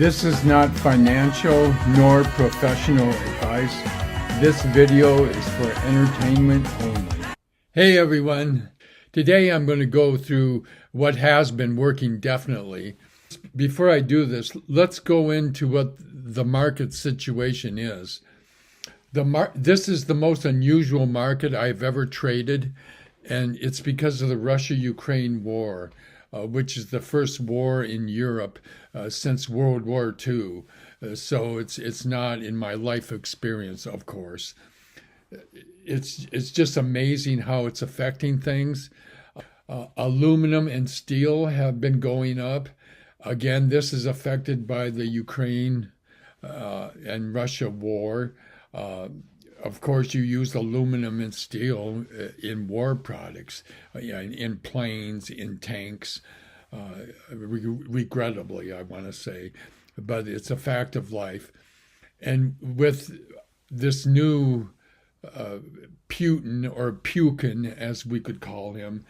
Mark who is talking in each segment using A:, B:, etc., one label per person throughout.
A: This is not financial nor professional advice. This video is for entertainment only. Hey everyone, today I'm going to go through what has been working definitely. Before I do this, let's go into what the market situation is. This is the most unusual market I've ever traded, and it's because of the Russia-Ukraine war, which is the first war in Europe since World War II. So it's not in my life experience, of course. It's just amazing how it's affecting things. Aluminum and steel have been going up. Again, this is affected by the Ukraine and Russia war. Of course, you use aluminum and steel in war products, in planes, in tanks, regrettably, I want to say. But it's a fact of life. And with this new Putin, or Pukin, as we could call him,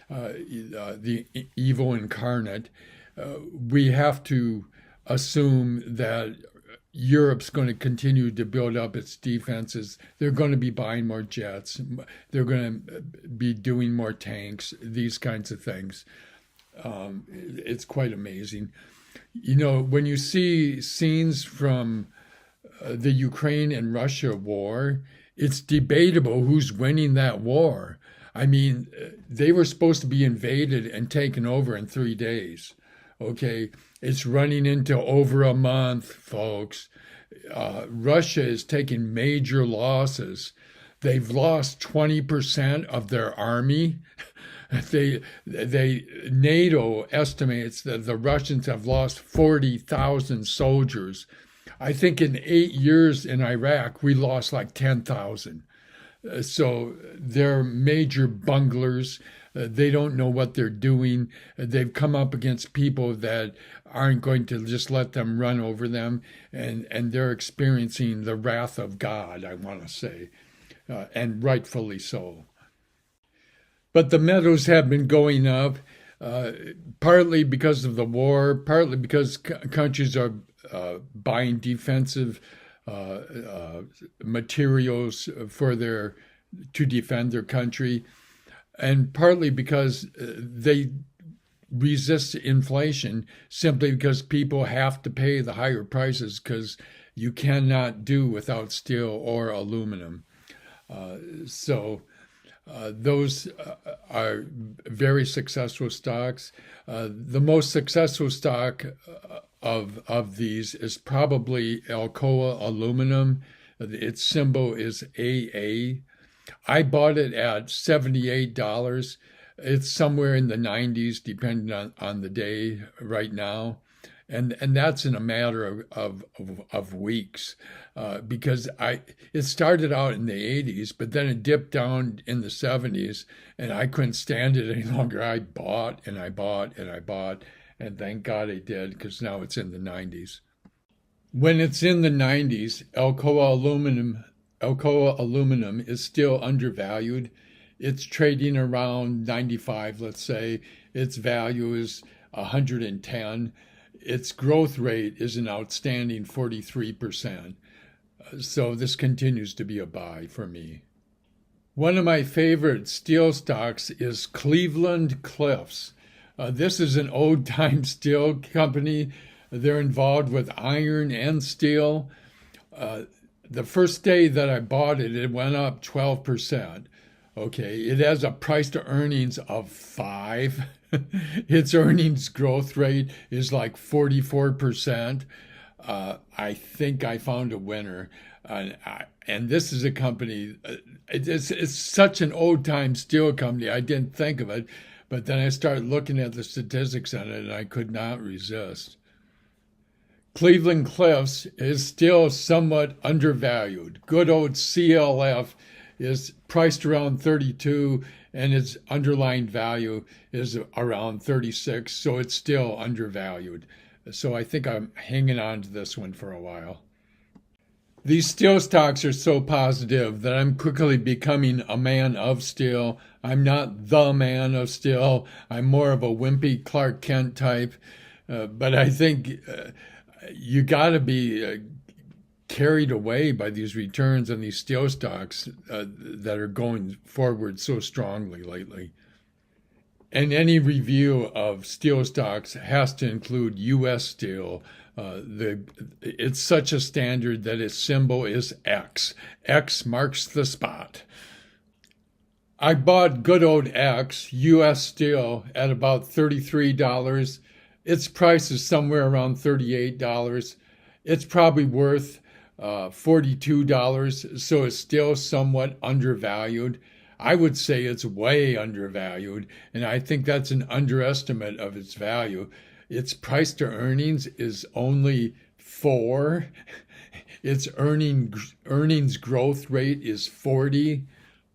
A: the evil incarnate, we have to assume that Europe's going to continue to build up its defenses. They're going to be buying more jets. They're going to be doing more tanks, these kinds of things. It's quite amazing. You know, when you see scenes from the Ukraine and Russia war, it's debatable who's winning that war. I mean, they were supposed to be invaded and taken over in 3 days. Okay, it's running into over a month, folks. Russia is taking major losses. They've lost 20% of their army. NATO estimates that the Russians have lost 40,000 soldiers. I think in 8 years in Iraq, we lost like 10,000. So they're major bunglers. They don't know what they're doing. They've come up against people that aren't going to just let them run over them, and they're experiencing the wrath of God, I want to say, and rightfully so. But the metals have been going up, partly because of the war, partly because countries are buying defensive materials to defend their country, and partly because they resist inflation simply because people have to pay the higher prices because you cannot do without steel or aluminum. Those are very successful stocks. The most successful stock of these is probably Alcoa Aluminum. Its symbol is AA. I bought it at $78. It's somewhere in the 90s, depending on the day right now. And that's in a matter of weeks, because it started out in the 80s, but then it dipped down in the 70s, and I couldn't stand it any longer. I bought and I bought and I bought, and thank God I did, because now it's in the 90s. When it's in the 90s, Alcoa Aluminum is still undervalued. It's trading around 95, let's say. Its value is 110. Its growth rate is an outstanding 43%. So this continues to be a buy for me. One of my favorite steel stocks is Cleveland-Cliffs. This is an old-time steel company. They're involved with iron and steel. The first day that I bought it, it went up 12%. Okay, it has a price to earnings of 5. Its earnings growth rate is like 44%. I think I found a winner. And this is a company, it's such an old-time steel company, I didn't think of it. But then I started looking at the statistics on it, and I could not resist. Cleveland-Cliffs is still somewhat undervalued. Good old CLF is priced around 32, and its underlying value is around 36, so it's still undervalued. So I think I'm hanging on to this one for a while. These steel stocks are so positive that I'm quickly becoming a man of steel. I'm not the man of steel. I'm more of a wimpy Clark Kent type. But I think you got to be carried away by these returns on these steel stocks that are going forward so strongly lately. And any review of steel stocks has to include U.S. Steel. It's such a standard that its symbol is X. X marks the spot. I bought good old X, U.S. Steel, at about $33. Its price is somewhere around $38. It's probably worth $42, so it's still somewhat undervalued. I would say it's way undervalued, and I think that's an underestimate of its value. Its price to earnings is only 4. Its earnings growth rate is 40.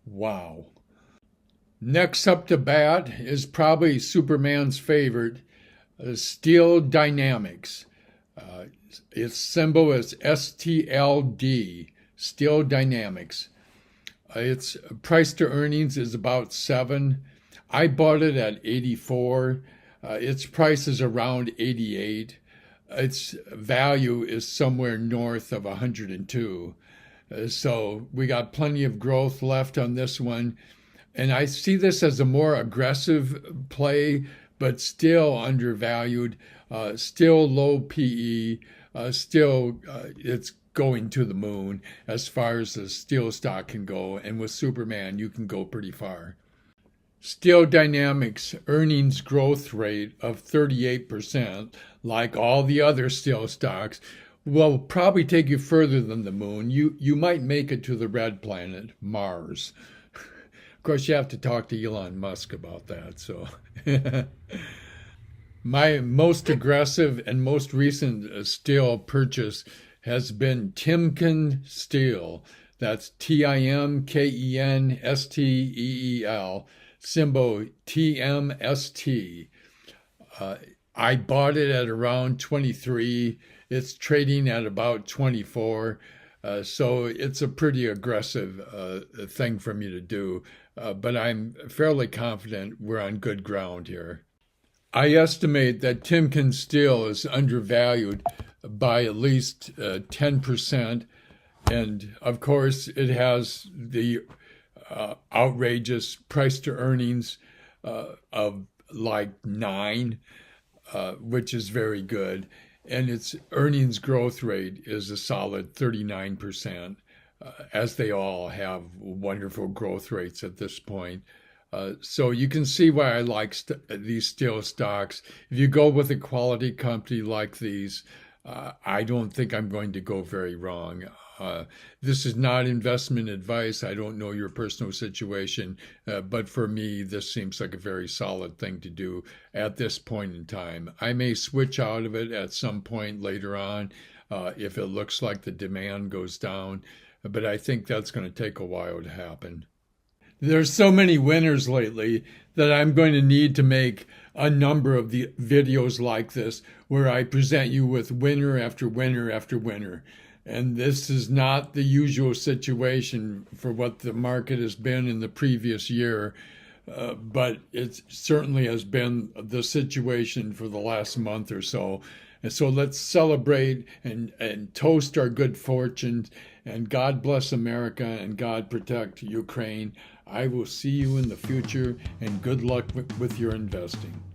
A: Wow. Next up to bat is probably Superman's favorite, Steel Dynamics. Its symbol is STLD, Steel Dynamics. Its price to earnings is about 7. I bought it at 84. Its price is around 88. Its value is somewhere north of 102. So we got plenty of growth left on this one. And I see this as a more aggressive play, but still undervalued, still low PE, still it's going to the moon as far as the steel stock can go. And with Superman, you can go pretty far. Steel Dynamics earnings growth rate of 38%, like all the other steel stocks, will probably take you further than the moon. You might make it to the red planet, Mars. Of course, you have to talk to Elon Musk about that. So my most aggressive and most recent steel purchase has been Timken Steel. That's TIMKENSTEEL, symbol TMST. I bought it at around 23. It's trading at about 24. So it's a pretty aggressive thing for me to do. But I'm fairly confident we're on good ground here. I estimate that Timken Steel is undervalued by at least 10%. And of course, it has the outrageous price to earnings of like 9, which is very good. And its earnings growth rate is a solid 39%, as they all have wonderful growth rates at this point. So you can see why I like these steel stocks. If you go with a quality company like these, I don't think I'm going to go very wrong. This is not investment advice. I don't know your personal situation, but for me, this seems like a very solid thing to do at this point in time. I may switch out of it at some point later on if it looks like the demand goes down, but I think that's going to take a while to happen. There's so many winners lately that I'm going to need to make a number of the videos like this where I present you with winner after winner after winner. And this is not the usual situation for what the market has been in the previous year, but it certainly has been the situation for the last month or so. And so let's celebrate and toast our good fortune, and God bless America and God protect Ukraine. I will see you in the future, and good luck with your investing.